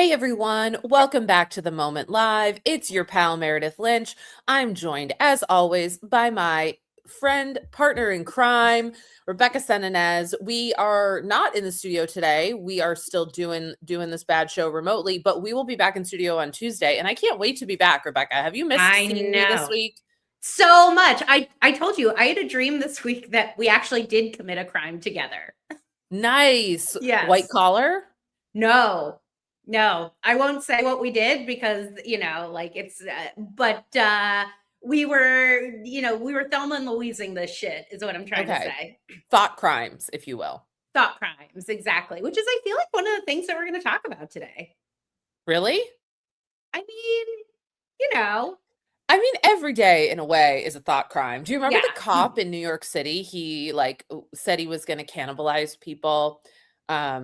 Hey everyone, welcome back to The Moment Live. It's your pal Meredith Lynch. I'm joined as always by my friend, partner in crime, Rebecca Sananès. We are not in the studio today. We are still doing this bad show remotely, but we will be back in studio on Tuesday. And I can't wait to be back, Rebecca. Have you missed seeing me this week? So much. I told you, I had a dream this week that we actually did commit a crime together. Nice. Yes. White collar? No, I won't say what we did because, we were Thelma and Louising this shit is what I'm trying to say. Thought crimes, if you will. Thought crimes, exactly. Which is, I feel like, one of the things that we're going to talk about today. Really? I mean, every day in a way is a thought crime. Do you remember the cop in New York City? He said he was going to cannibalize people. I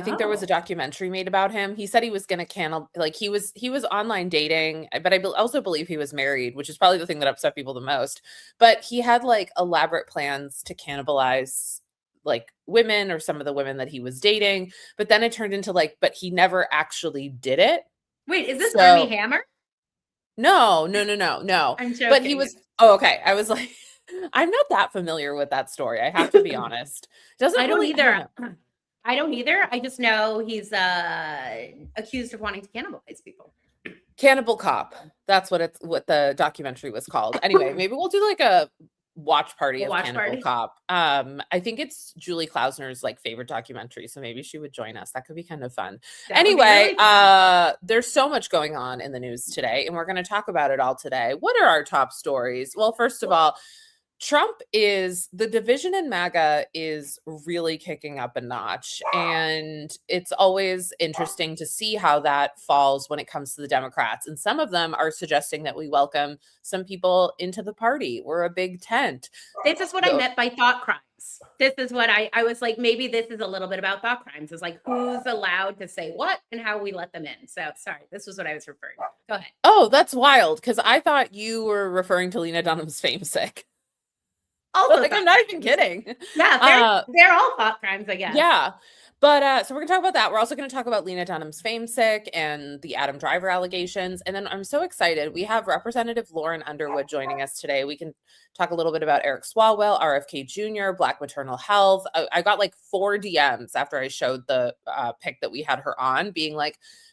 think there was a documentary made about him. He said he was going to he was online dating, but I also believe he was married, which is probably the thing that upset people the most. But he had elaborate plans to cannibalize women or some of the women that he was dating. But then it turned into but he never actually did it. Wait, is this Armie Hammer? No. I'm joking. But he was, okay. I was like, I'm not that familiar with that story. I have to be honest. I don't either. I don't either. I just know he's accused of wanting to cannibalize people. Cannibal Cop. That's what the documentary was called. Anyway, maybe we'll do a watch party of Cannibal Cop. I think it's Julie Klausner's favorite documentary, so maybe she would join us. That could be kind of fun. Anyway, there's so much going on in the news today, and we're going to talk about it all today. What are our top stories? Well, first of all, the division in MAGA is really kicking up a notch. And it's always interesting to see how that falls when it comes to the Democrats. And some of them are suggesting that we welcome some people into the party. We're a big tent. This is what I meant by thought crimes. This is what I was like, maybe this is a little bit about thought crimes. It's who's allowed to say what and how we let them in. So sorry, this was what I was referring to. Go ahead. Oh, that's wild. Because I thought you were referring to Lena Dunham's Famesick. I'm not even kidding. Yeah, they're all thought crimes, I guess. Yeah. But so we're going to talk about that. We're also going to talk about Lena Dunham's Famesick and the Adam Driver allegations. And then I'm so excited. We have Representative Lauren Underwood joining us today. We can talk a little bit about Eric Swalwell, RFK Jr., Black maternal health. I got 4 DMs after I showed the pic that we had her on, being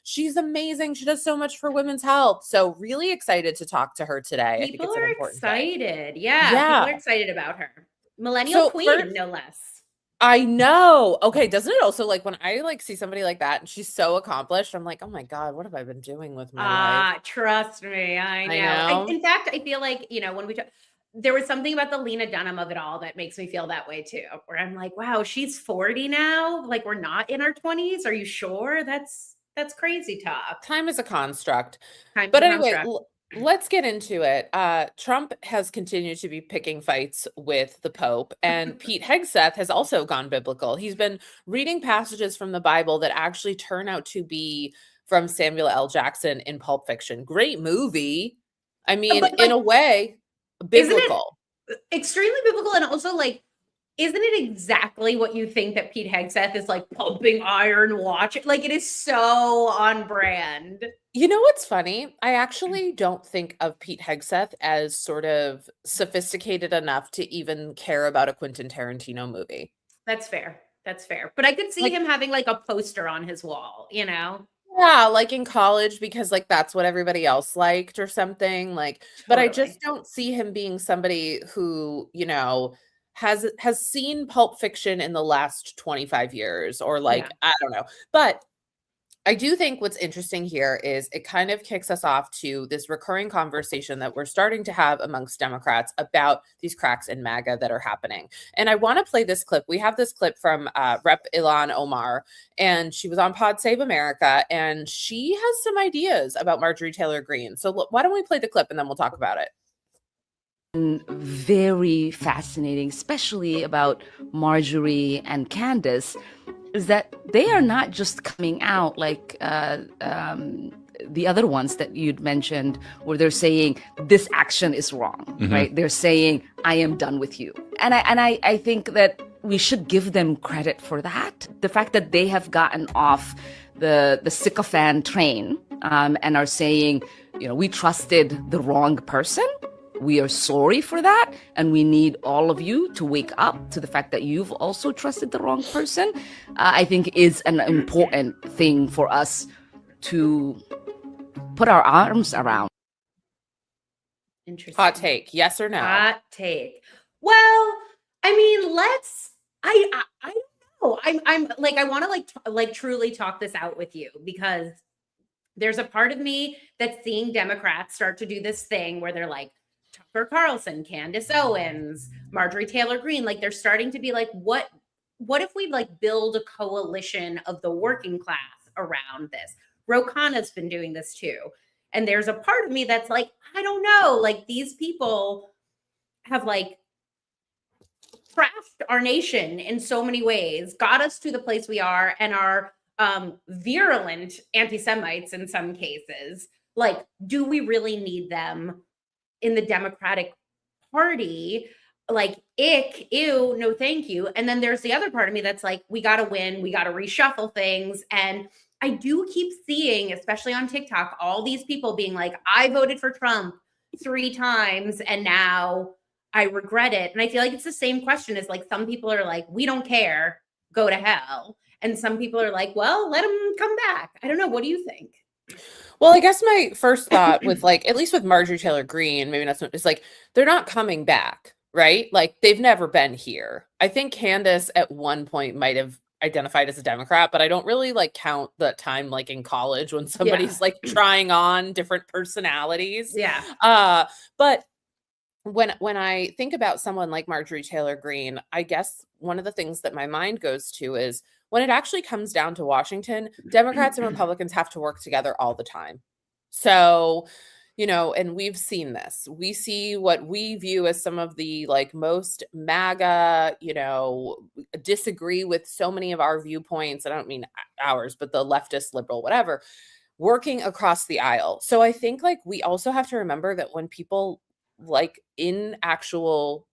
she's amazing. She does so much for women's health. So really excited to talk to her today. People are excited. Yeah. People are excited about her. Millennial queen, no less. I know. Okay. Doesn't it also when I see somebody like that and she's so accomplished, I'm like, oh my God, what have I been doing with my life? Trust me. I know. In fact, I feel when we talk, there was something about the Lena Dunham of it all that makes me feel that way too, where I'm like, wow, she's 40 now. We're not in our 20s. Are you sure? That's crazy talk. Time is a construct. But anyway, let's get into it. Trump has continued to be picking fights with the Pope, and Pete Hegseth has also gone biblical. He's been reading passages from the Bible that actually turn out to be from Samuel L. Jackson in Pulp Fiction. Great movie. I mean, in a way, biblical. Isn't it extremely biblical, and also isn't it exactly what you think that Pete Hegseth is pumping iron watch? It is so on brand. You know what's funny? I actually don't think of Pete Hegseth as sort of sophisticated enough to even care about a Quentin Tarantino movie. That's fair. But I could see him having a poster on his wall, Yeah, in college, because that's what everybody else liked or something. Totally. But I just don't see him being somebody who, has seen Pulp Fiction in the last 25 years or I don't know. But I do think what's interesting here is it kind of kicks us off to this recurring conversation that we're starting to have amongst Democrats about these cracks in MAGA that are happening. And I want to play this clip. We have this clip from Rep. Ilhan Omar, and she was on Pod Save America, and she has some ideas about Marjorie Taylor Greene. So why don't we play the clip and then we'll talk about it. Very fascinating, especially about Marjorie and Candace, is that they are not just coming out like the other ones that you'd mentioned, where they're saying this action is wrong, right? They're saying, I am done with you. And I think that we should give them credit for that. The fact that they have gotten off the sycophant train and are saying, we trusted the wrong person. We are sorry for that. And we need all of you to wake up to the fact that you've also trusted the wrong person, I think is an important thing for us to put our arms around. Interesting. Hot take, yes or no? Hot take. Well, I mean, I don't know. I'm like, I want to like truly talk this out with you, because there's a part of me that's seeing Democrats start to do this thing where they're like, Tucker Carlson, Candace Owens, Marjorie Taylor Greene, like they're starting to be like, what if we like build a coalition of the working class around this? Ro Khanna's been doing this too. And there's a part of me that's like, I don't know, like these people have like trashed our nation in so many ways, got us to the place we are, and are virulent anti-Semites in some cases. Like, do we really need them in the Democratic Party? Like, ick, ew, no thank you. And then there's the other part of me that's like, we got to win, we got to reshuffle things. And I do keep seeing, especially on TikTok, all these people being like, I voted for Trump 3 times and now I regret it. And I feel like it's the same question as like, some people are like, we don't care, go to hell. And some people are like, well, let them come back. I don't know. What do you think? Well, I guess my first thought with like, at least with Marjorie Taylor Greene, maybe not so much, it's like, they're not coming back, right? Like they've never been here. I think Candace at one point might have identified as a Democrat, but I don't really like count the time like in college when somebody's like trying on different personalities. Yeah. But when I think about someone like Marjorie Taylor Greene, I guess one of the things that my mind goes to is when it actually comes down to Washington, Democrats and Republicans have to work together all the time. So, and we've seen this. We see what we view as some of the like most MAGA, disagree with so many of our viewpoints. I don't mean ours, but the leftist, liberal, whatever, working across the aisle. So I think like we also have to remember that when people like in actual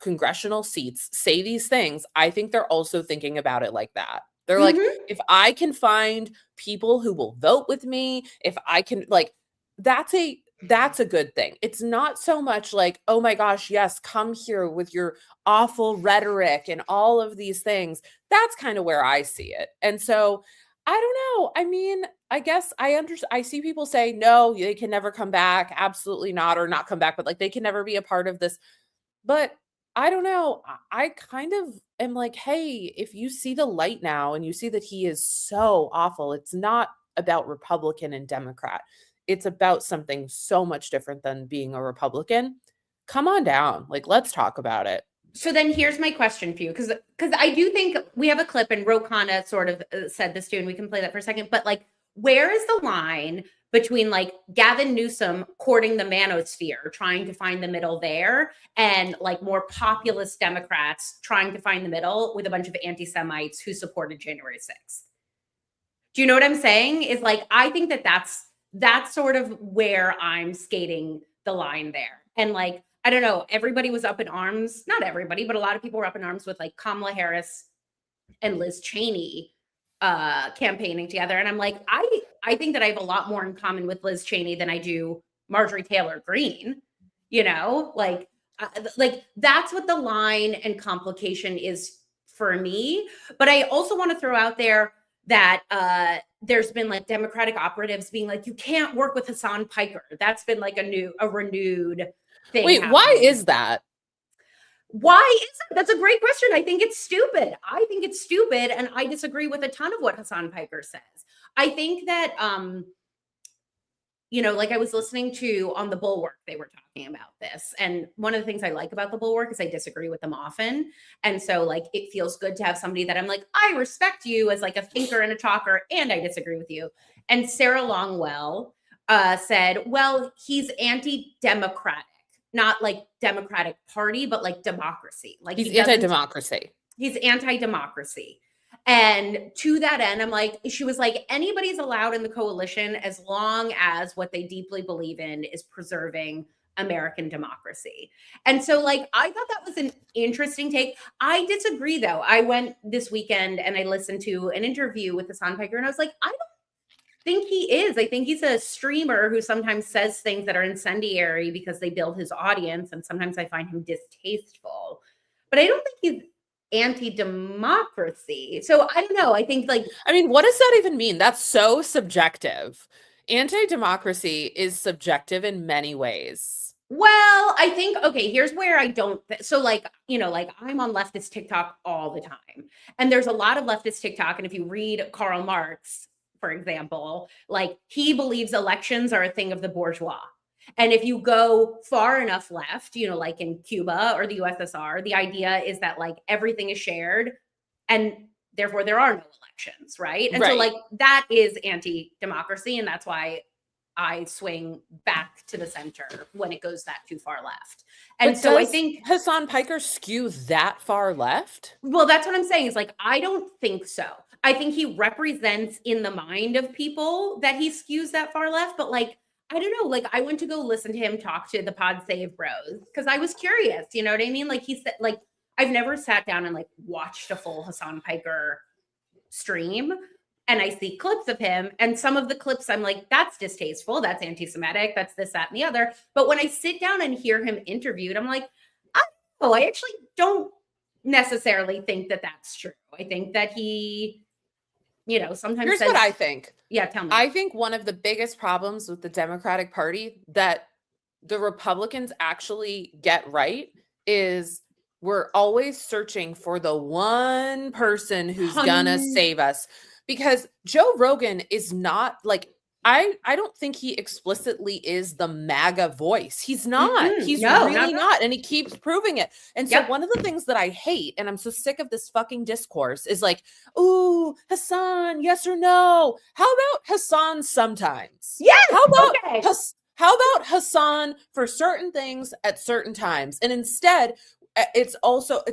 congressional seats say these things, I think they're also thinking about it like that. They're like, if I can find people who will vote with me, if I can, like, that's a good thing. It's not so much like, oh my gosh, yes, come here with your awful rhetoric and all of these things. That's kind of where I see it. And so I don't know. I mean, I guess I see people say, no, they can never come back. Absolutely not, or not come back, but like they can never be a part of this. But I don't know. I kind of am like, hey, if you see the light now and you see that he is so awful, it's not about Republican and Democrat. It's about something so much different than being a Republican. Come on down. Like, let's talk about it. So then here's my question for you, because I do think we have a clip, and Ro Khanna sort of said this too, and we can play that for a second. But like, where is the line between like Gavin Newsom courting the manosphere, trying to find the middle there, and like more populist Democrats trying to find the middle with a bunch of anti-Semites who supported January 6th? Do you know what I'm saying? Is like, I think that's sort of where I'm skating the line there. And like, I don't know, everybody was up in arms, not everybody, but a lot of people were up in arms with like Kamala Harris and Liz Cheney campaigning together. And I'm like, I think that I have a lot more in common with Liz Cheney than I do Marjorie Taylor Greene, like that's what the line and complication is for me. But I also want to throw out there that there's been like Democratic operatives being like, you can't work with Hasan Piker. That's been like a renewed thing. Wait, why is that? Why is it? That's a great question. I think it's stupid. And I disagree with a ton of what Hasan Piker says. I think that, like I was listening to on the Bulwark, they were talking about this. And one of the things I like about the Bulwark is I disagree with them often. And so like, it feels good to have somebody that I'm like, I respect you as like a thinker and a talker, and I disagree with you. And Sarah Longwell said, well, he's anti-democratic. Not like Democratic Party, but like democracy. Like he's anti-democracy. He's anti-democracy. And to that end, I'm like, she was like, anybody's allowed in the coalition as long as what they deeply believe in is preserving American democracy. And so like, I thought that was an interesting take. I disagree though. I went this weekend and I listened to an interview with Hasan Piker and I was like, I don't think he is. I think he's a streamer who sometimes says things that are incendiary because they build his audience. And sometimes I find him distasteful, but I don't think he's anti-democracy. So I don't know. I think like, I mean, what does that even mean? That's so subjective. Anti-democracy is subjective in many ways. Well, I think, okay, here's where I don't, so like, you know, like I'm on leftist TikTok all the time. And there's a lot of leftist TikTok. And if you read Karl Marx, for example, like he believes elections are a thing of the bourgeois. And if you go far enough left, you know, like in Cuba or the USSR, the idea is that like everything is shared and therefore there are no elections, right? And so like that is anti-democracy. And that's why I swing back to the center when it goes that too far left. And but so I think Hasan Piker skew that far left? Well, that's what I'm saying is like, I don't think so. I think he represents in the mind of people that he skews that far left, but like, I don't know, like I went to go listen to him talk to the Pod Save Bros because I was curious, you know what I mean? Like he said, like, I've never sat down and like watched a full Hasan Piker stream and I see clips of him and some of the clips I'm like, that's distasteful, that's anti-Semitic, that's this, that, and the other. But when I sit down and hear him interviewed, I'm like, I actually don't necessarily think that that's true. I think that he, you know, sometimes Here's what I think. Yeah, tell me. I think one of the biggest problems with the Democratic Party that the Republicans actually get right is we're always searching for the one person who's gonna save us. Because Joe Rogan is not like, I don't think he explicitly is the MAGA voice. He's not. He's really not. And he keeps proving it. And so one of the things that I hate, and I'm so sick of this fucking discourse, is like, ooh, Hasan, yes or no? How about Hasan sometimes? Yes. How about Hasan for certain things at certain times? And instead, it's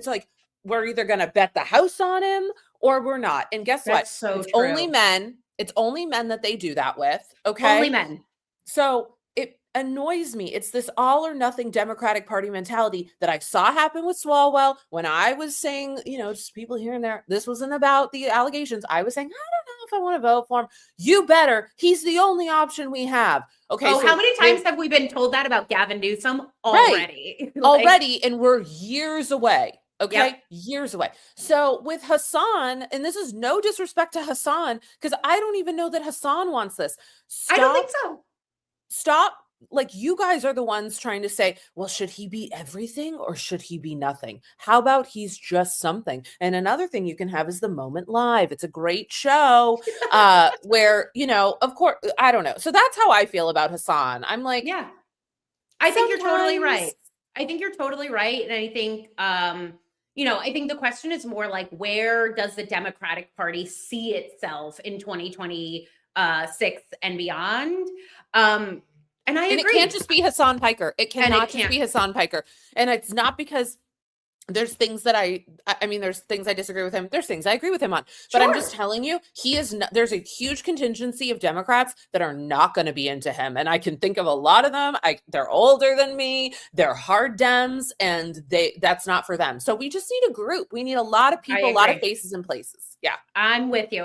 like, we're either going to bet the house on him or we're not. And guess what? So it's only men. It's only men that they do that with. Okay. Only men. So it annoys me. It's this all or nothing Democratic Party mentality that I saw happen with Swalwell when I was saying, you know, just people here and there. This wasn't about the allegations. I was saying, I don't know if I want to vote for him. You better. He's the only option we have. Okay. Oh, so how many times have we been told that about Gavin Newsom already? Right. Already. And we're years away. Okay. Years away. So with Hasan, and this is no disrespect to Hasan, because I don't even know that Hasan wants this. I don't think so. Stop. Like, you guys are the ones trying to say, well, should he be everything or should he be nothing? How about he's just something? And another thing you can have is the Moment Live. It's a great show where, you know, of course, I don't know. So that's how I feel about Hasan. I'm like, yeah, I think you're totally right. I think you're totally right. And I think, you know, I think the question is more like, where does the Democratic Party see itself in 2026 and beyond? And I agree. It can't just be Hasan Piker. It cannot just be Hasan Piker. And it's not because there's things that I mean, there's things I disagree with him. There's things I agree with him on. But I'm just telling you, he is not, there's a huge contingency of Democrats that are not going to be into him. And I can think of a lot of them. They're older than me. They're hard Dems, and that's not for them. So we just need a group. We need a lot of people, a lot of faces and places. Yeah. I'm with you.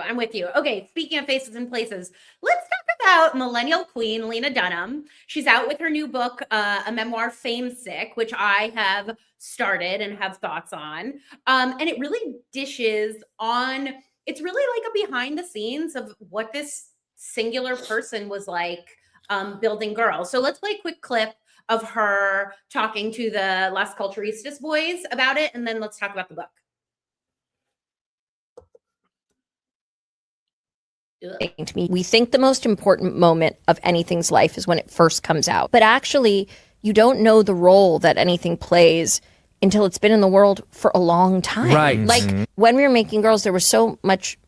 Okay. Speaking of faces and places, let's talk about millennial queen, Lena Dunham. She's out with her new book, a memoir, Famesick, which I have started and have thoughts on. And it really dishes on, it's really like a behind the scenes of what this singular person was like building Girls. So let's play a quick clip of her talking to the Las Culturistas boys about it. And then let's talk about the book. To me, we think the most important moment of anything's life is when it first comes out. But actually, you don't know the role that anything plays until it's been in the world for a long time. Right. Like when we were making Girls, there was so much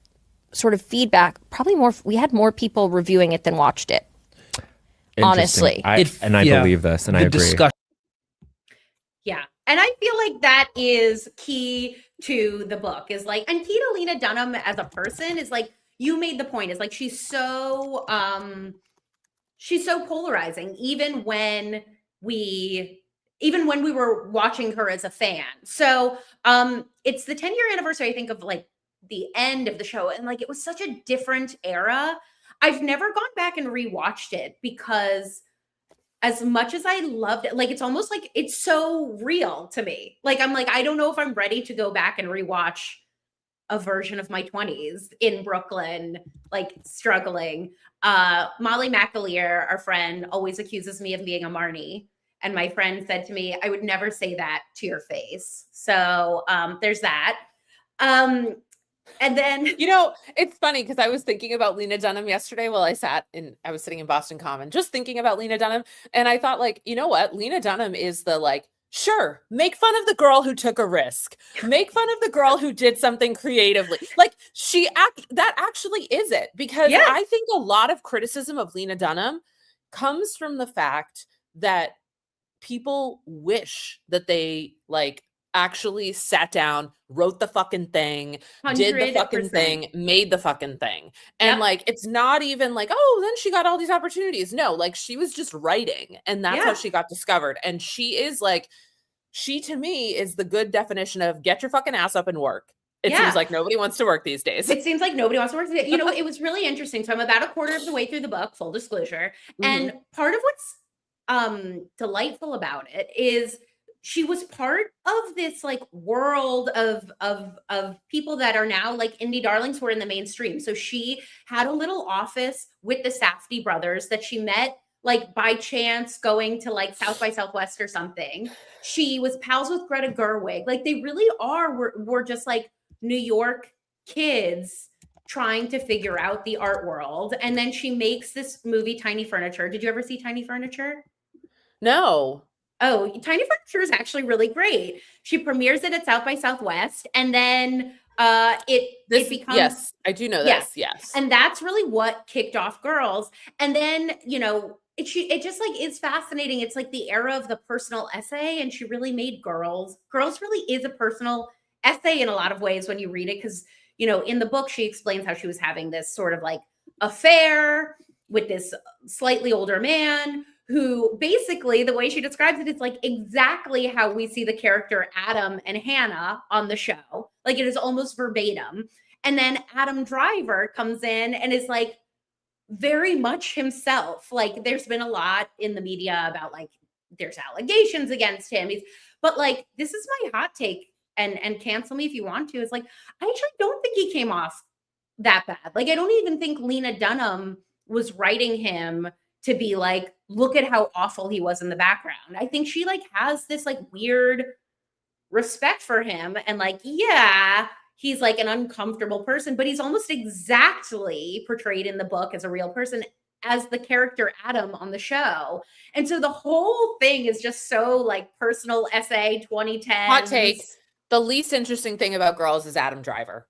sort of feedback. Probably more, we had more people reviewing it than watched it. Honestly. I believe this, and I agree. Yeah. And I feel like that is key to the book, is like, and key to Lena Dunham as a person is like, you made the point, is like, she's so polarizing, even when even when we were watching her as a fan. So it's the 10-year anniversary, I think, of like the end of the show. And like, it was such a different era. I've never gone back and rewatched it because as much as I loved it, like, it's almost like it's so real to me. Like, I'm like, I don't know if I'm ready to go back and rewatch a version of my 20s in Brooklyn, like struggling. Molly McAleer, our friend, always accuses me of being a Marnie. And my friend said to me, I would never say that to your face. So there's that. And then, it's funny because I was thinking about Lena Dunham yesterday while I was sitting in Boston Common, just thinking about Lena Dunham. And I thought, like, you know what? Lena Dunham is the, like, sure, make fun of the girl who took a risk. Make fun of the girl who did something creatively. Like, that actually is it. Because I think a lot of criticism of Lena Dunham comes from the fact that people wish that they, like, actually sat down, wrote the fucking thing, 100%. Did the fucking thing, made the fucking thing. And like, it's not even like, oh, then she got all these opportunities. No, like, she was just writing, and that's how she got discovered. And she is like, she to me is the good definition of get your fucking ass up and work. It seems like nobody wants to work these days. It seems like nobody wants to work. It was really interesting. So I'm about a quarter of the way through the book, full disclosure. And part of what's delightful about it is she was part of this like world of people that are now like indie darlings who are in the mainstream. So she had a little office with the Safdie brothers that she met like by chance going to like South by Southwest or something. She was pals with Greta Gerwig. Like, they really were just like New York kids trying to figure out the art world. And then she makes this movie, Tiny Furniture. Did you ever see Tiny Furniture? No. Oh, Tiny Furniture is actually really great. She premieres it at South by Southwest, and then it becomes, yes, I do know this. Yes. And that's really what kicked off Girls. And then, it just like is fascinating. It's like the era of the personal essay, and she really made Girls. Girls really is a personal essay in a lot of ways when you read it, because in the book she explains how she was having this sort of like affair with this slightly older man who basically, the way she describes it, is like exactly how we see the character Adam and Hannah on the show. Like, it is almost verbatim. And then Adam Driver comes in and is like very much himself. Like, there's been a lot in the media about like, there's allegations against him. But like, this is my hot take, and cancel me if you want to. It's like, I actually don't think he came off that bad. Like, I don't even think Lena Dunham was writing him to be like, look at how awful he was in the background. I think she like has this like weird respect for him, and like, he's like an uncomfortable person, but he's almost exactly portrayed in the book as a real person as the character Adam on the show. And so the whole thing is just so like personal essay 2010. Hot take. The least interesting thing about Girls is Adam Driver.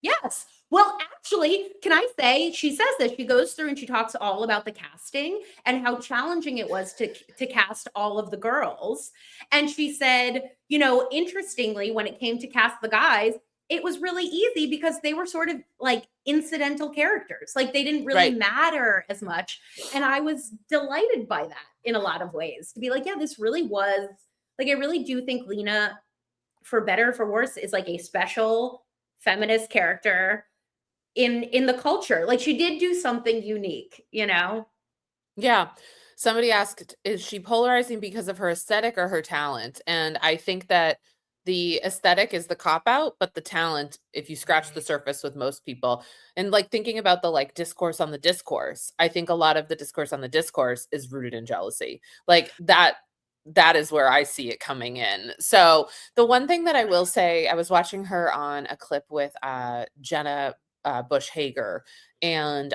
Yes. Well, actually, can I say, she says this, she goes through and she talks all about the casting and how challenging it was to cast all of the girls. And she said, interestingly, when it came to cast the guys, it was really easy because they were sort of like incidental characters. Like, they didn't really matter as much. And I was delighted by that in a lot of ways, to be like, yeah, this really was like, I really do think Lena, for better or for worse, is like a special feminist character in the culture. Like, she did do something unique, Yeah. Somebody asked, is she polarizing because of her aesthetic or her talent? And I think that the aesthetic is the cop-out, but the talent, if you scratch the surface with most people, and like thinking about the like discourse on the discourse, I think a lot of the discourse on the discourse is rooted in jealousy. Like, that is where I see it coming in. So the one thing that I will say, I was watching her on a clip with Jenna Bush Hager, and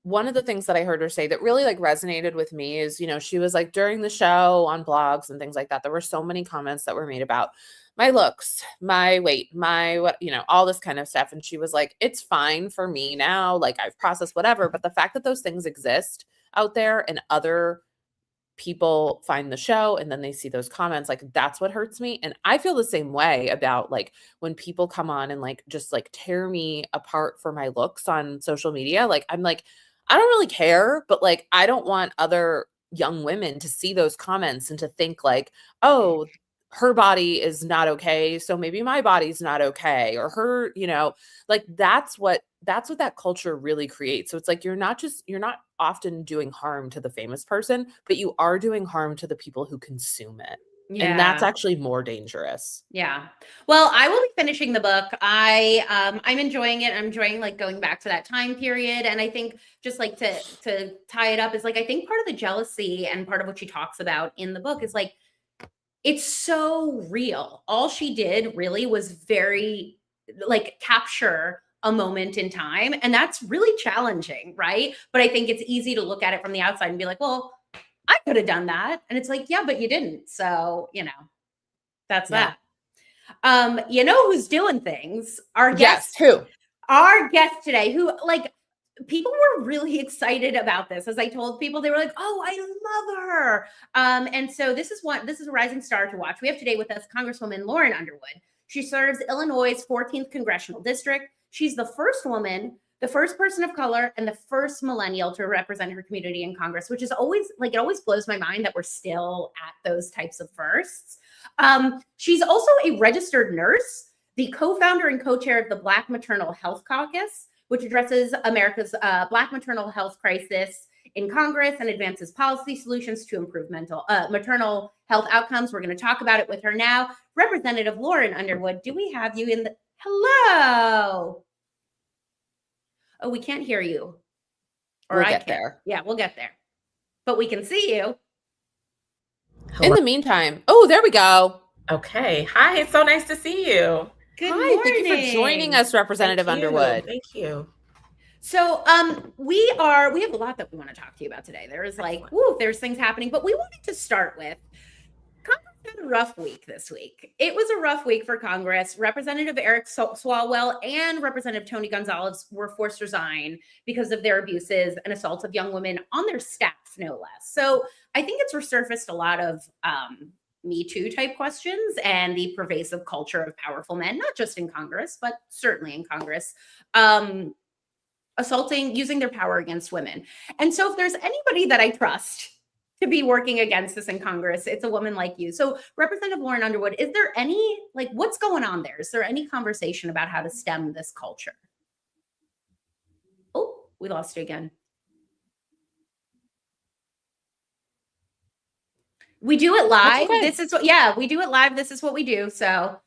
one of the things that I heard her say that really like resonated with me is, she was like, during the show on blogs and things like that, there were so many comments that were made about my looks, my weight, my what, all this kind of stuff. And she was like, it's fine for me now, like, I've processed whatever, but the fact that those things exist out there and other people find the show and then they see those comments, like, that's what hurts me. And I feel the same way about like when people come on and like just like tear me apart for my looks on social media. Like, I'm like, I don't really care, but like, I don't want other young women to see those comments and to think like, oh, her body is not okay, so maybe my body's not okay, or her, like that's what that culture really creates. So it's like you're not often doing harm to the famous person, but you are doing harm to the people who consume it. Yeah. And that's actually more dangerous. Yeah. Well, I will be finishing the book. I'm enjoying it. I'm enjoying like going back to that time period. And I think just like to tie it up is like, I think part of the jealousy and part of what she talks about in the book is like, it's so real. All she did really was very like capture a moment in time. And that's really challenging, right? But I think it's easy to look at it from the outside and be like, well, I could have done that. And it's like, yeah, but you didn't. So, that's that. You know who's doing things? Our guest. Yes, who? Our guest today, who like people were really excited about this. As I told people, they were like, oh, I love her. And so this is a rising star to watch. We have today with us Congresswoman Lauren Underwood. She serves Illinois' 14th congressional district. She's the first woman, the first person of color, and the first millennial to represent her community in Congress, which is always like, it always blows my mind that we're still at those types of firsts. She's also a registered nurse, the co-founder and co-chair of the Black Maternal Health Caucus, which addresses America's Black maternal health crisis in Congress and advances policy solutions to improve maternal health outcomes. We're going to talk about it with her now. Representative Lauren Underwood, do we have you in the... Hello. Oh, we can't hear you. Or we'll get there. Yeah, we'll get there. But we can see you. Hello. In the meantime, oh, there we go. Okay. Hi, it's so nice to see you. Good morning. Thank you for joining us, Representative Underwood. Thank you. So we have a lot that we want to talk to you about today. There is there's things happening, but we wanted to start with Congress had a rough week this week. It was a rough week for Congress. Representative Eric Swalwell and Representative Tony Gonzalez were forced to resign because of their abuses and assaults of young women on their staffs, no less. So I think it's resurfaced a lot of Me Too type questions and the pervasive culture of powerful men, not just in Congress, but certainly in Congress, using their power against women. And so if there's anybody that I trust to be working against this in Congress, it's a woman like you. So Representative Lauren Underwood, is there any, what's going on there? Is there any conversation about how to stem this culture? Oh, we lost you again. We do it live. Okay. We do it live. This is what we do. So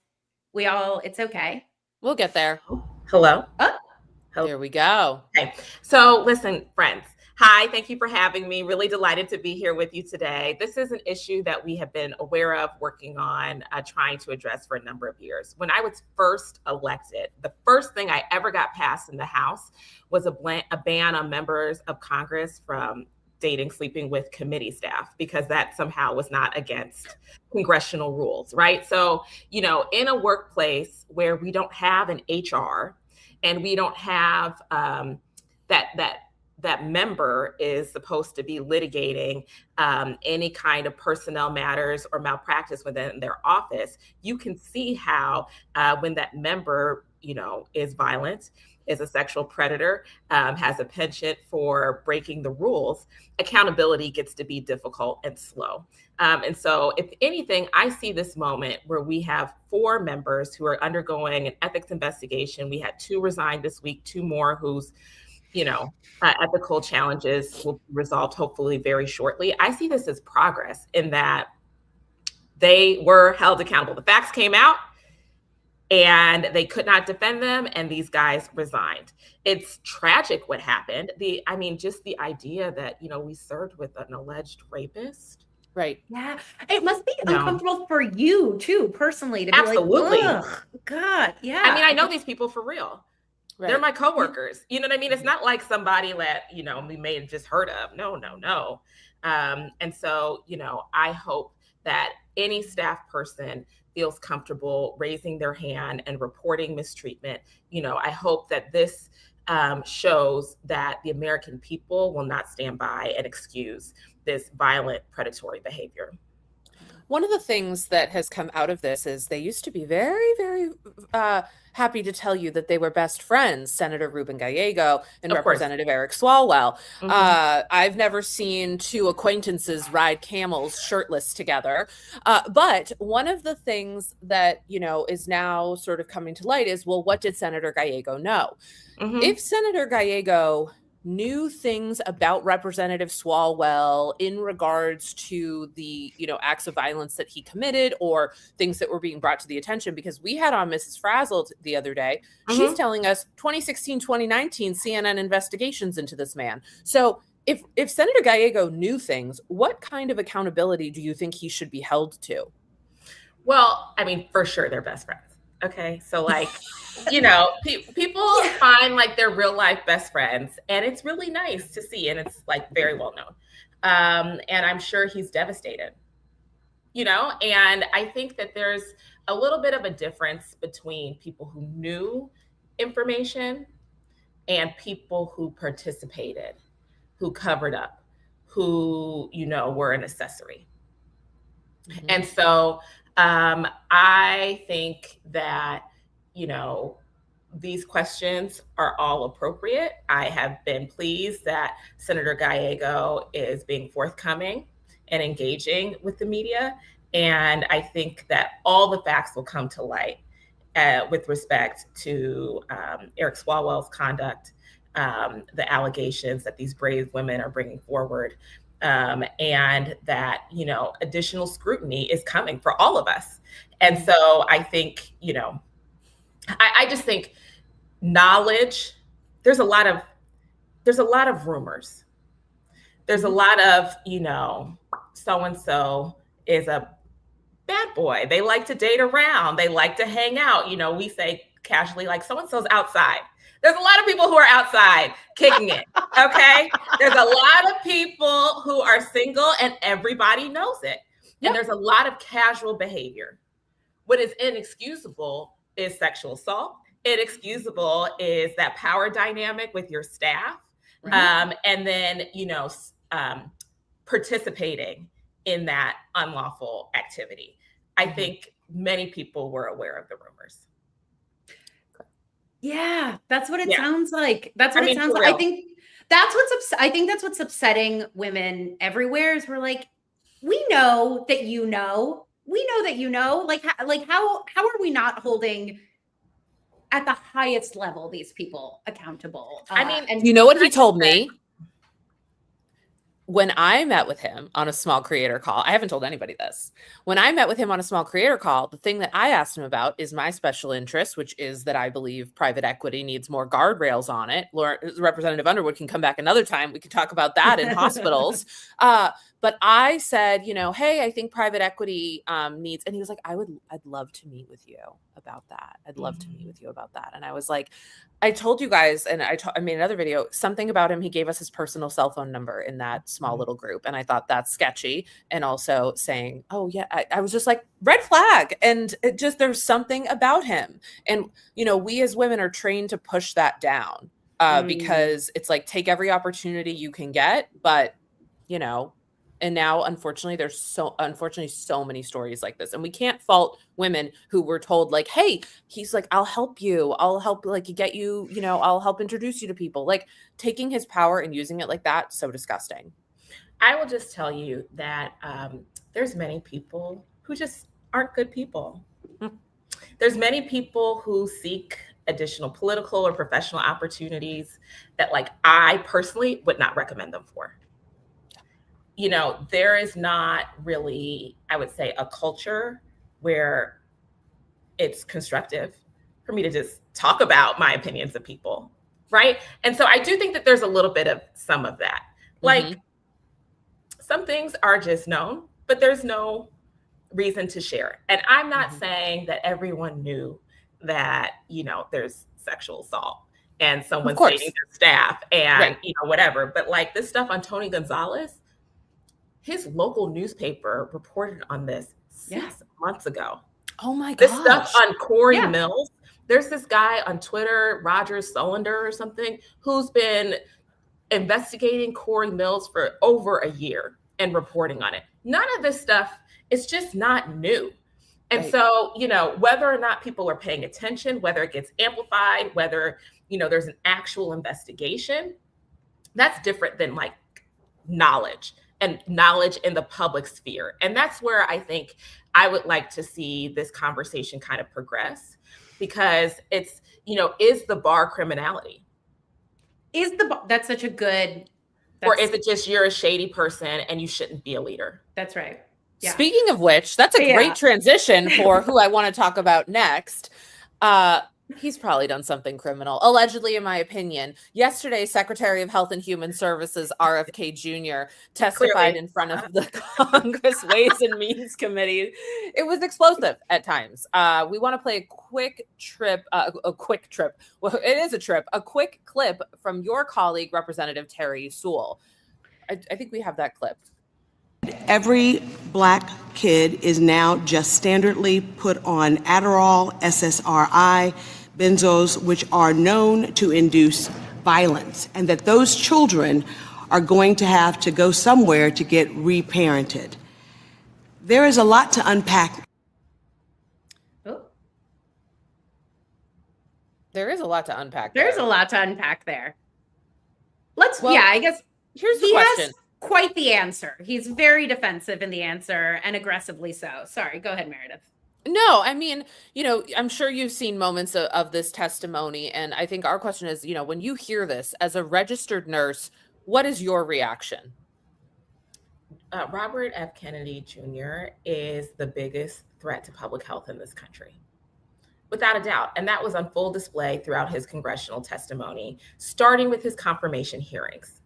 it's okay. We'll get there. Hello. Hello. Here we go. Okay. So listen, friends. Hi, thank you for having me. Really delighted to be here with you today. This is an issue that we have been aware of, working on, trying to address for a number of years. When I was first elected, the first thing I ever got passed in the House was a ban on members of Congress from sleeping with committee staff, because that somehow was not against congressional rules, right? So, in a workplace where we don't have an HR and we don't have that member is supposed to be litigating any kind of personnel matters or malpractice within their office, you can see how when that member, is violent, is a sexual predator, has a penchant for breaking the rules, accountability gets to be difficult and slow. And so if anything, I see this moment where we have 4 members who are undergoing an ethics investigation. We had 2 resign this week, 2 more whose ethical challenges will be resolved hopefully very shortly. I see this as progress in that they were held accountable. The facts came out and they could not defend them, and these guys resigned. It's tragic what happened. Just the idea that, we served with an alleged rapist. Right. Yeah. It must be uncomfortable for you too, personally, to absolutely. Be like, ugh, God. Yeah. I know these people for real. Right. They're my coworkers. You know what I mean? It's not like somebody that, we may have just heard of. No. And so, I hope that any staff person feels comfortable raising their hand and reporting mistreatment. I hope that this shows that the American people will not stand by and excuse this violent, predatory behavior. one of the things that has come out of this is they used to be very, very happy to tell you that they were best friends, Senator Ruben Gallego and Representative Eric Swalwell. I've never seen two acquaintances ride camels shirtless together. But one of the things that, is now sort of coming to light is, well, what did Senator Gallego know? If Senator Gallego knew things about Representative Swalwell in regards to the, acts of violence that he committed or things that were being brought to the attention, because we had on Mrs. Frazzled the other day, she's telling us 2016, 2019 CNN investigations into this man. So if Senator Gallego knew things, what kind of accountability do you think he should be held to? Well, I mean, for sure, they're best friends. Okay. So like, people find like their real life best friends, and it's really nice to see. And it's like very well known. And I'm sure he's devastated, and I think that there's a little bit of a difference between people who knew information and people who participated, who covered up, who, were an accessory. And so I think that, these questions are all appropriate. I have been pleased that Senator Gallego is being forthcoming and engaging with the media. And I think that all the facts will come to light with respect to Eric Swalwell's conduct, the allegations that these brave women are bringing forward, and that, additional scrutiny is coming for all of us. And so I think, I just think knowledge, there's a lot of rumors. There's a lot of, so-and-so is a bad boy. They like to date around. They like to hang out. We say casually, like, so-and-so's outside. There's a lot of people who are outside kicking it, okay? There's a lot of people who are single and everybody knows it. And there's a lot of casual behavior. What is inexcusable is sexual assault. Inexcusable is that power dynamic with your staff. And then, participating in that unlawful activity. I think many people were aware of the rumors. Yeah, that's what it sounds like. That's what it sounds like. I think that's what's upsetting women everywhere is we're like, we know that we know that like how are we not holding at the highest level these people accountable? And you know what he told me? When I met with him on a small creator call, I haven't told anybody this. When I met with him on a small creator call, the thing that I asked him about is my special interest, which is that I believe private equity needs more guardrails on it. Representative Underwood can come back another time. We can talk about that in hospitals. But I said, hey, I think private equity needs, and he was like, I'd love to meet with you about that. I'd love to meet with you about that. And I was like, I told you guys, and I made another video, something about him. He gave us his personal cell phone number in that small little group. And I thought that's sketchy. And also saying, oh yeah, I was just like, red flag. And it just, there's something about him. And, we as women are trained to push that down because it's like, take every opportunity you can get. But, and now, unfortunately, there's so many stories like this. And we can't fault women who were told like, hey, he's like, I'll help you. I'll help like get you, I'll help introduce you to people. Like taking his power and using it like that. So disgusting. I will just tell you that there's many people who just aren't good people. There's many people who seek additional political or professional opportunities that like I personally would not recommend them for. There is not really, I would say, a culture where it's constructive for me to just talk about my opinions of people, right? And so I do think that there's a little bit of some of that. Like some things are just known, but there's no reason to share it. And I'm not saying that everyone knew that, there's sexual assault and someone's dating their staff and, whatever. But like this stuff on Tony Gonzalez, his local newspaper reported on this 6 months ago. Oh my gosh. This stuff on Corey Mills. There's this guy on Twitter, Roger Solander or something, who's been investigating Corey Mills for over a year and reporting on it. None of this stuff It's just not new. And so, whether or not people are paying attention, whether it gets amplified, whether, there's an actual investigation, that's different than like knowledge in the public sphere. And that's where I think I would like to see this conversation kind of progress, because it's, is the bar criminality? That's such a good, or is it just you're a shady person and you shouldn't be a leader? That's right. Yeah. Speaking of which, that's a great transition for who I want to talk about next. He's probably done something criminal, allegedly, in my opinion. Yesterday, Secretary of Health and Human Services, RFK Jr., testified in front of the Congress Ways and Means Committee. It was explosive at times. We want to play a quick trip. Well, it is a trip. A quick clip from your colleague, Representative Terry Sewell. I think we have that clip. Every Black kid is now just standardly put on Adderall, SSRI, benzos, which are known to induce violence, and that those children are going to have to go somewhere to get reparented. There is a lot to unpack. There is a lot to unpack. There's a lot to unpack there. I guess here's the question. Quite the answer. He's very defensive in the answer, and aggressively so. Sorry, go ahead, Meredith. No, I mean, I'm sure you've seen moments of this testimony. And I think our question is, when you hear this as a registered nurse, what is your reaction? Robert F. Kennedy Jr. is the biggest threat to public health in this country, without a doubt. And that was on full display throughout his congressional testimony, starting with his confirmation hearings.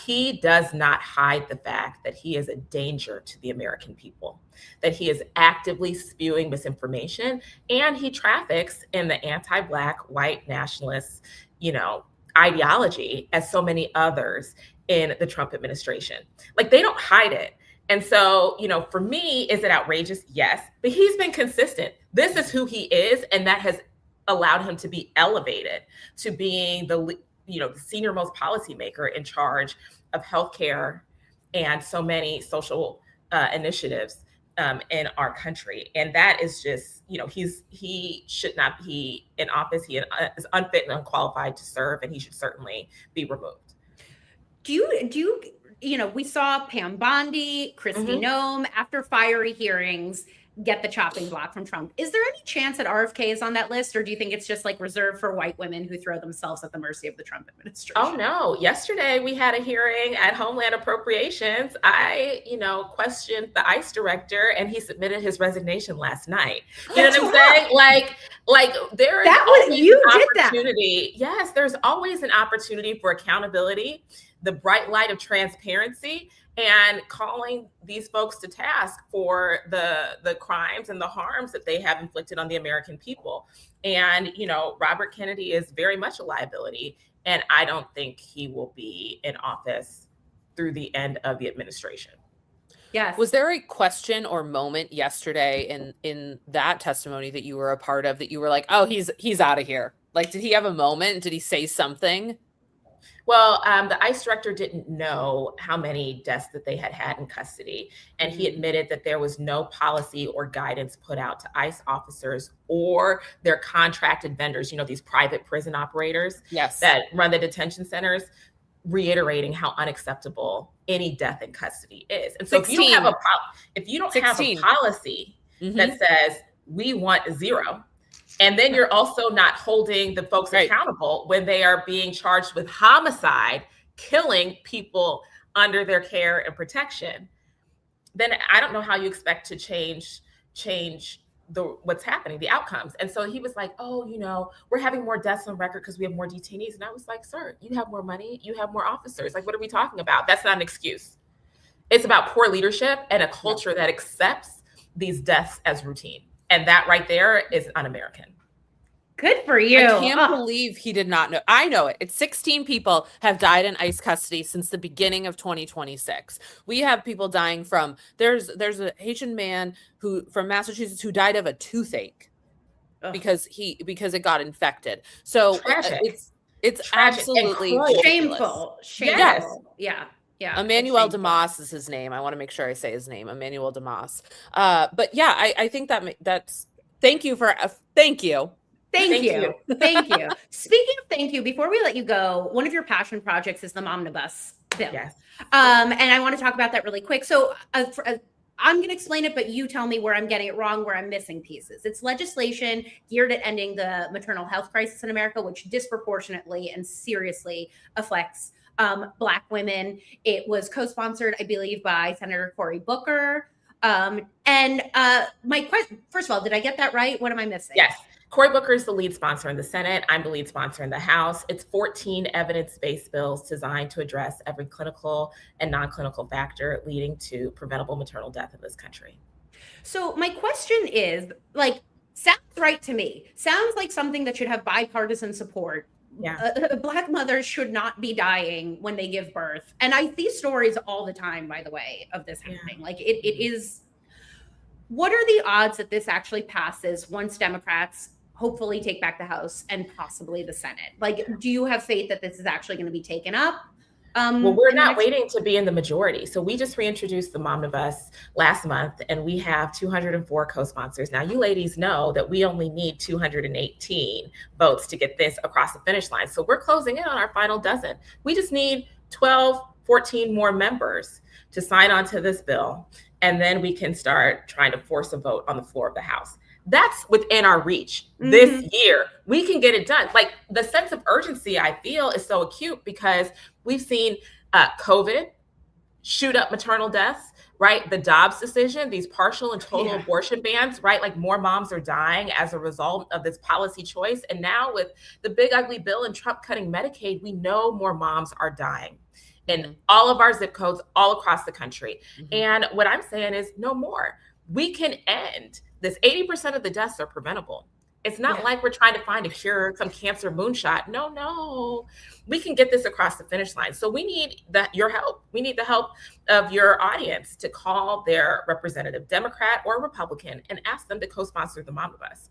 He does not hide the fact that he is a danger to the American people, that he is actively spewing misinformation, and he traffics in the anti-Black, white nationalist, ideology, as so many others in the Trump administration. Like, they don't hide it. And so, for me, is it outrageous? Yes, but he's been consistent. This is who he is, and that has allowed him to be elevated to being the senior most policymaker in charge of healthcare and so many social initiatives in our country. And that is just, he should not be in office. He is unfit and unqualified to serve, and he should certainly be removed. Do you, we saw Pam Bondi, Kristi Noem, after fiery hearings, get the chopping block from Trump. Is there any chance that RFK is on that list, or do you think it's just like reserved for white women who throw themselves at the mercy of the Trump administration? Oh no. Yesterday we had a hearing at Homeland Appropriations. I, questioned the ICE director, and he submitted his resignation last night. You know what I'm saying? Like there is always an opportunity. Yes, there's always an opportunity for accountability, the bright light of transparency, and calling these folks to task for the crimes and the harms that they have inflicted on the American people. And, Robert Kennedy is very much a liability, and I don't think he will be in office through the end of the administration. Yes. Was there a question or moment yesterday in that testimony that you were a part of that you were like, oh, he's out of here? Like, did he have a moment? Did he say something? Well, the ICE director didn't know how many deaths that they had in custody. And he admitted that there was no policy or guidance put out to ICE officers or their contracted vendors, these private prison operators that run the detention centers, reiterating how unacceptable any death in custody is. And so if you don't have a policy that says we want 0, and then you're also not holding the folks accountable when they are being charged with homicide, killing people under their care and protection, then I don't know how you expect to change what's happening, the outcomes. And so he was like, oh, we're having more deaths on record because we have more detainees. And I was like, sir, you have more money, you have more officers. Like, what are we talking about? That's not an excuse. It's about poor leadership and a culture that accepts these deaths as routine. And that right there is un-American. Good for you. I can't believe he did not know. I know it. It's 16 people have died in ICE custody since the beginning of 2026. We have people dying from, there's a Haitian man from Massachusetts who died of a toothache because it got infected. So it's Tragic. absolutely shameful. Yes. Yeah. Yeah. Emmanuel DeMoss is his name. I want to make sure I say his name, Emmanuel DeMoss. But yeah, I think that's, thank you. Thank you. Thank you. Speaking of thank you, before we let you go, one of your passion projects is the MOMNIBUS bill. Yes. And I want to talk about that really quick. So I'm going to explain it, but you tell me where I'm getting it wrong, where I'm missing pieces. It's legislation geared at ending the maternal health crisis in America, which disproportionately and seriously affects Black women. It was co-sponsored, I believe, by Senator Cory Booker. My question, first of all, did I get that right? What am I missing? Yes. Cory Booker is the lead sponsor in the Senate. I'm the lead sponsor in the House. It's 14 evidence-based bills designed to address every clinical and non-clinical factor leading to preventable maternal death in this country. So my question is, sounds right to me. Sounds like something that should have bipartisan support. Yeah. Black mothers should not be dying when they give birth. And I see stories all the time, by the way, of this happening. It is, what are the odds that this actually passes once Democrats hopefully take back the House and possibly the Senate? Do you have faith that this is actually going to be taken up? Well, we're not waiting to be in the majority. So we just reintroduced the MOMNIBUS last month, and we have 204 co-sponsors. Now, you ladies know that we only need 218 votes to get this across the finish line. So we're closing in on our final dozen. We just need 12, 14 more members to sign on to this bill. And then we can start trying to force a vote on the floor of the House. That's within our reach this year. We can get it done. The sense of urgency I feel is so acute because we've seen COVID shoot up maternal deaths, right? The Dobbs decision, these partial and total abortion bans, right? More moms are dying as a result of this policy choice. And now with the big ugly bill and Trump cutting Medicaid, we know more moms are dying in all of our zip codes all across the country. And what I'm saying is no more. We can end this. 80% of the deaths are preventable. It's not like we're trying to find a cure, some cancer moonshot. No. We can get this across the finish line. So we need your help. We need the help of your audience to call their representative, Democrat or Republican, and ask them to co-sponsor the MOMNIBUS.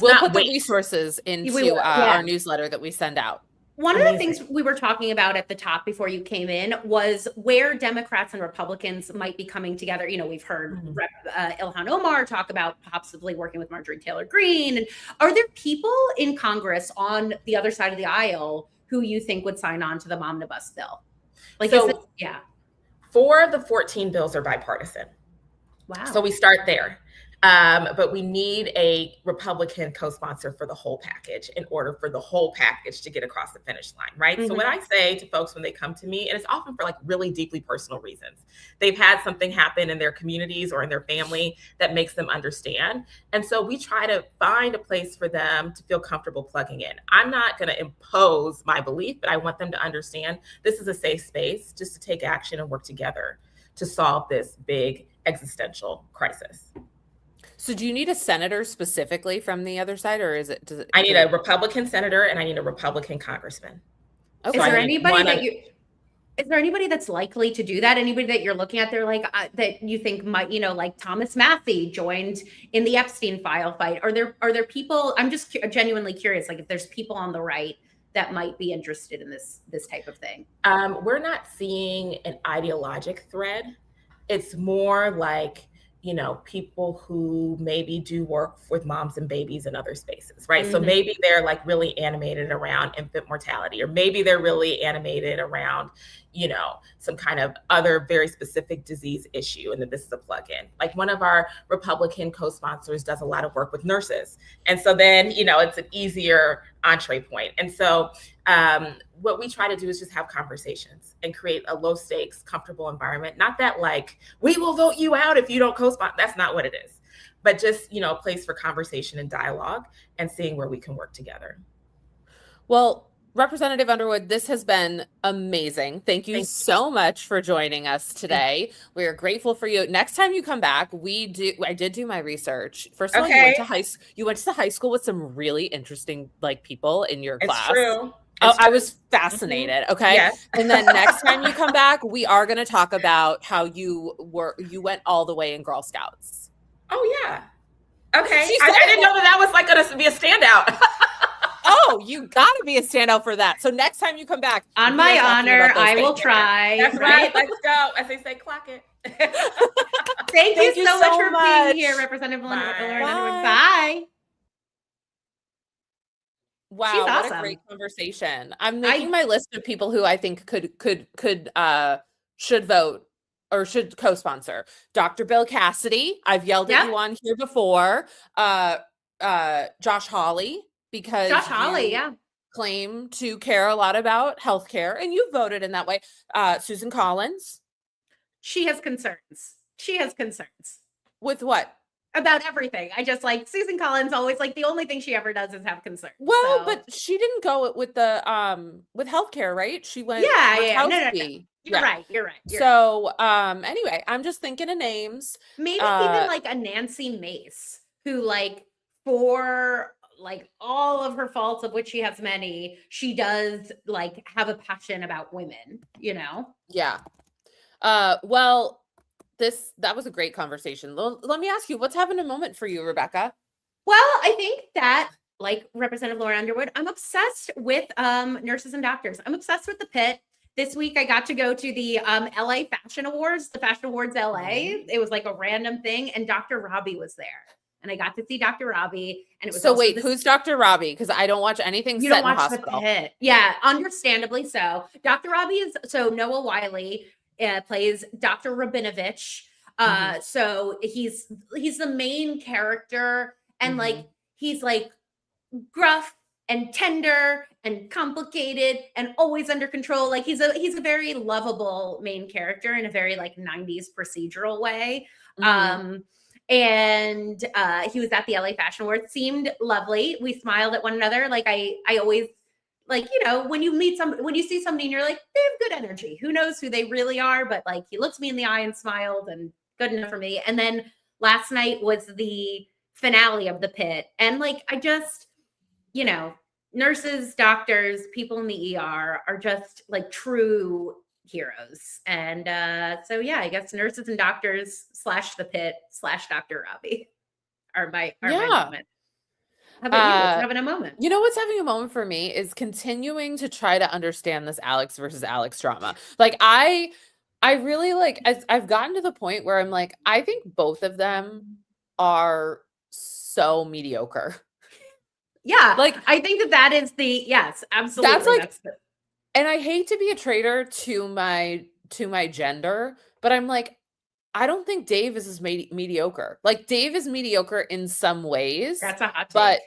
We'll put the resources into our newsletter that we send out. One of the things we were talking about at the top before you came in was where Democrats and Republicans might be coming together. We've heard Ilhan Omar talk about possibly working with Marjorie Taylor Greene. And are there people in Congress on the other side of the aisle who you think would sign on to the MOMNIBUS bill? 4 of the 14 bills are bipartisan. Wow. So we start there. But we need a Republican co-sponsor for the whole package in order for the whole package to get across the finish line, right? So what I say to folks when they come to me, and it's often for really deeply personal reasons, they've had something happen in their communities or in their family that makes them understand. And so we try to find a place for them to feel comfortable plugging in. I'm not going to impose my belief, but I want them to understand this is a safe space just to take action and work together to solve this big existential crisis. So do you need a senator specifically from the other side, or is it? I need a Republican senator and I need a Republican congressman. Okay. Is there anybody that's likely to do that? Anybody that you're looking at there that you think might, like Thomas Massey joined in the Epstein file fight? Are there people? I'm just genuinely curious, if there's people on the right that might be interested in this type of thing. We're not seeing an ideologic thread. It's more people who maybe do work with moms and babies in other spaces, right? So maybe they're really animated around infant mortality, or maybe they're really animated around, some kind of other very specific disease issue. And that this is a plug-in. One of our Republican co-sponsors does a lot of work with nurses. And so then, it's an easier entree point. And so what we try to do is just have conversations and create a low stakes, comfortable environment. Not that we will vote you out if you don't co-sponsor. That's not what it is. But just, a place for conversation and dialogue and seeing where we can work together. Well, Representative Underwood, this has been amazing. Thank you so much for joining us today. We are grateful for you. Next time you come back, I did do my research. First of all, you went to high school with some really interesting people in your class. True. I was fascinated. Okay. Yes. And then next time you come back, we are going to talk about how you went all the way in Girl Scouts. Oh yeah. Okay. I didn't know that was going to be a standout. Oh, you gotta be a standout for that. So next time you come back, on my honor, I will try. That's right. Let's go. As they say, clock it. Thank you so much for being here, Representative Lauren Underwood. Bye. Wow, She's what awesome. a great conversation. I'm making my list of people who I think should vote or should co-sponsor. Dr. Bill Cassidy. I've yelled at you on here before. Josh Hawley, because claim to care a lot about healthcare, and you voted in that way. Susan Collins. She has concerns. With what? About everything. I just like Susan Collins always, like, the only thing she ever does is have concerns. Well, but she didn't go with the with healthcare, right? She went No. You're right. So anyway, I'm just thinking of names. Maybe even like a Nancy Mace, who, like, for like all of her faults, of which she has many, she does like have a passion about women, you know? Yeah. Well, that was a great conversation. Let me ask you, what's having a moment for you, Rebecca? Well, I think that, like Representative Lauren Underwood, I'm obsessed with nurses and doctors. I'm obsessed with the Pitt. This week I got to go to the LA Fashion Awards, the Fashion Awards LA. It was like a random thing, and Dr. Robby was there. And I got to see Dr. Robby, and it was who's Dr. Robby? Because I don't watch anything. You don't watch the Pitt, yeah, understandably so. Dr. Robby is Noah Wiley plays Dr. Rabinovich. So he's the main character, and like he's like gruff and tender and complicated and always under control. Like he's a very lovable main character in a very like 90s procedural way. And he was at the LA Fashion Awards, seemed lovely. We smiled at one another. Like I always, like, you know, when you see somebody and you're like, they have good energy. Who knows who they really are? But like, he looked me in the eye and smiled, and good enough for me. And then last night was the finale of the Pitt. And like, I just, you know, nurses, doctors, people in the ER are just like true heroes. And so yeah, I guess nurses and doctors / the Pitt / Dr. Robby are my moment. How about you? What's having a moment? You know what's having a moment for me is continuing to try to understand this Alex versus Alex drama. Like I really like, I've gotten to the point where I'm like, I think both of them are so mediocre. Yeah, like I think that is yes, absolutely. That's like, and I hate to be a traitor to my gender, but I'm like, I don't think Dave is as mediocre. Like Dave is mediocre in some ways. That's a hot take.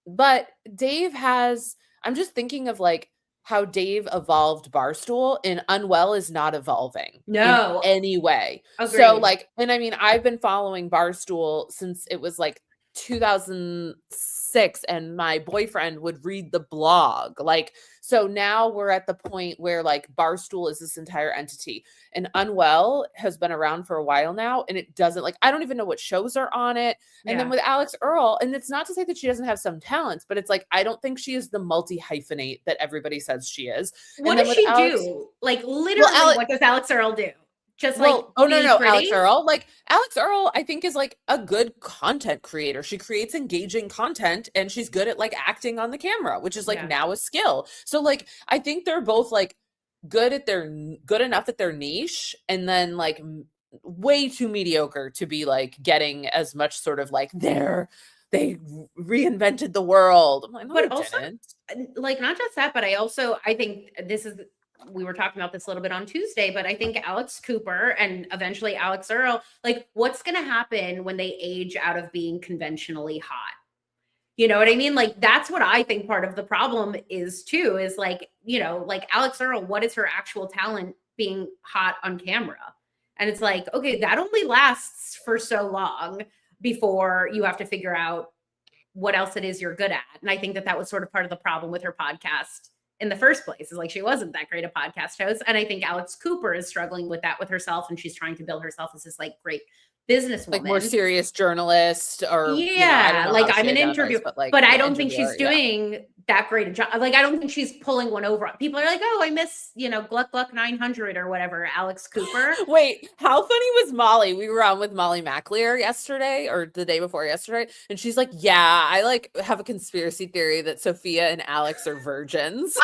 But Dave has, I'm just thinking of like how Dave evolved Barstool, and Unwell is not evolving in any way. Agreed. So like, and I mean, I've been following Barstool since it was like 2006, and my boyfriend would read the blog. Like, so now we're at the point where like Barstool is this entire entity, and Unwell has been around for a while now, and it doesn't, like, I don't even know what shows are on it. And then with Alex Earl, and it's not to say that she doesn't have some talents, but it's like, I don't think she is the multi-hyphenate that everybody says she is. What does she do? Like literally, what does Alex Earl do? Just like, no, Alex Earl. Like Alex Earl, I think is like a good content creator. She creates engaging content, and she's good at like acting on the camera, which is like now a skill. So like, I think they're both like good enough at their niche, and then like way too mediocre to be like getting as much sort of like they reinvented the world. I'm like, no, but also like not just that, but I think we were talking about this a little bit on Tuesday, but I think Alex Cooper and eventually Alex Earl, like what's going to happen when they age out of being conventionally hot? You know what I mean? Like, that's what I think part of the problem is too, is like, you know, like Alex Earl, what is her actual talent being hot on camera? And it's like, okay, that only lasts for so long before you have to figure out what else it is you're good at. And I think that was sort of part of the problem with her podcast in the first place, is like she wasn't that great a podcast host. And I think Alex Cooper is struggling with that with herself, and she's trying to build herself as this like great businesswoman, like more serious journalist, or like I'm an interview, but I don't think she's yeah. doing that great a job. Like I don't think she's pulling one over. People are like, oh, I miss Gluck Gluck 900 or whatever, Alex Cooper. Wait, how funny was Molly? We were on with Molly McAleer yesterday or the day before yesterday, and she's like, yeah, I like have a conspiracy theory that Sophia and Alex are virgins.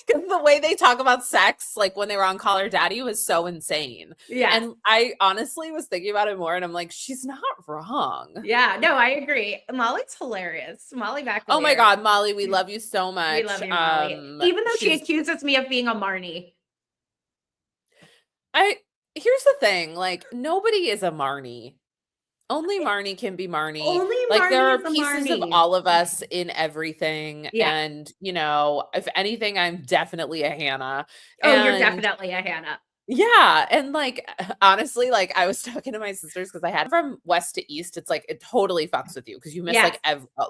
Because the way they talk about sex, like when they were on Call Her Daddy, was so insane. Yeah. And I honestly was thinking about it more, and I'm like, she's not wrong. Yeah, no, I agree. Molly's hilarious. Molly McAleer. Oh my God, Molly, we love you so much. We love you, Molly. Even though she accuses me of being a Marnie. Here's the thing, like, nobody is a Marnie. Only Marnie can be Marnie. Only like Marnie there are is a pieces Marnie. of all of us in everything. Yeah. And if anything, I'm definitely a Hannah. Oh, you're definitely a Hannah. Yeah. And like, honestly, like I was talking to my sisters because I had from west to east. It's like, it totally fucks with you because you miss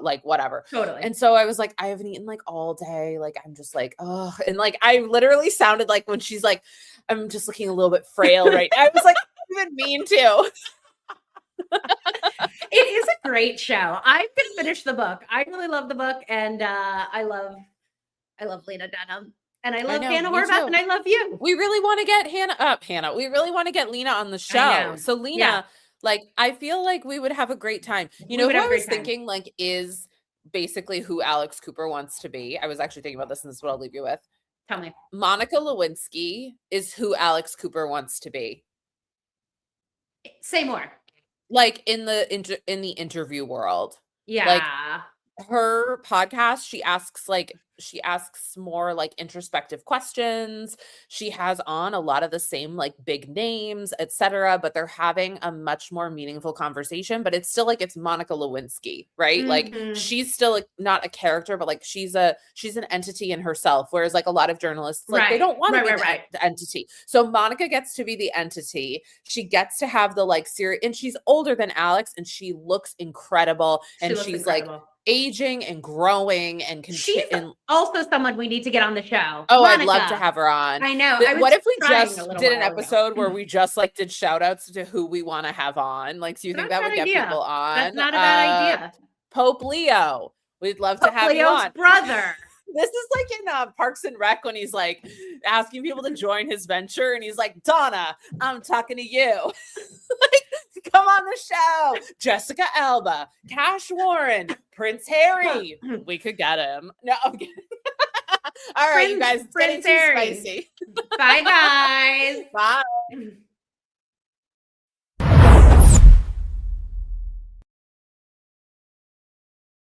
like whatever. Totally. And so I was like, I haven't eaten like all day. Like, I'm just like, oh, and like, I literally sounded like when she's like, I'm just looking a little bit frail right now. I was like, I didn't mean to. It is a great show. I'm gonna finish the book. I really love the book, and I love Lena Dunham, and I love Hannah Horvath, and I love you. We really want to get Hannah. We really want to get Lena on the show. So Lena, like, I feel like we would have a great time. Who I was thinking like is basically who Alex Cooper wants to be. I was actually thinking about this, and this is what I'll leave you with. Tell me. Monica Lewinsky is who Alex Cooper wants to be. Say more. Like in the interview world. Yeah. Like her podcast, she asks more like introspective questions. She has on a lot of the same like big names, etc., but they're having a much more meaningful conversation, but it's still like it's Monica Lewinsky, right? Mm-hmm. Like she's still like, not a character, but like she's an entity in herself, whereas like a lot of journalists like they don't want to be the entity. So Monica gets to be the entity. She gets to have the like serious, and she's older than Alex, and she looks incredible, and she's incredible. Like aging and growing, and she's also someone we need to get on the show. Oh, Monica. I'd love to have her on. I know. What if we just did an episode where we just like did shout outs to who we want to have on? Like, do you think that would get people on? That's not a bad idea. Pope Leo. We'd love to have you on. Brother. This is like in Parks and Rec when he's like asking people to join his venture, and he's like, Donna, I'm talking to you. Like, come on the show. Jessica Alba, Cash Warren, Prince Harry. We could get him. No, I'm kidding. All right, you guys. Prince Harry. Spicy. Bye, guys. Bye.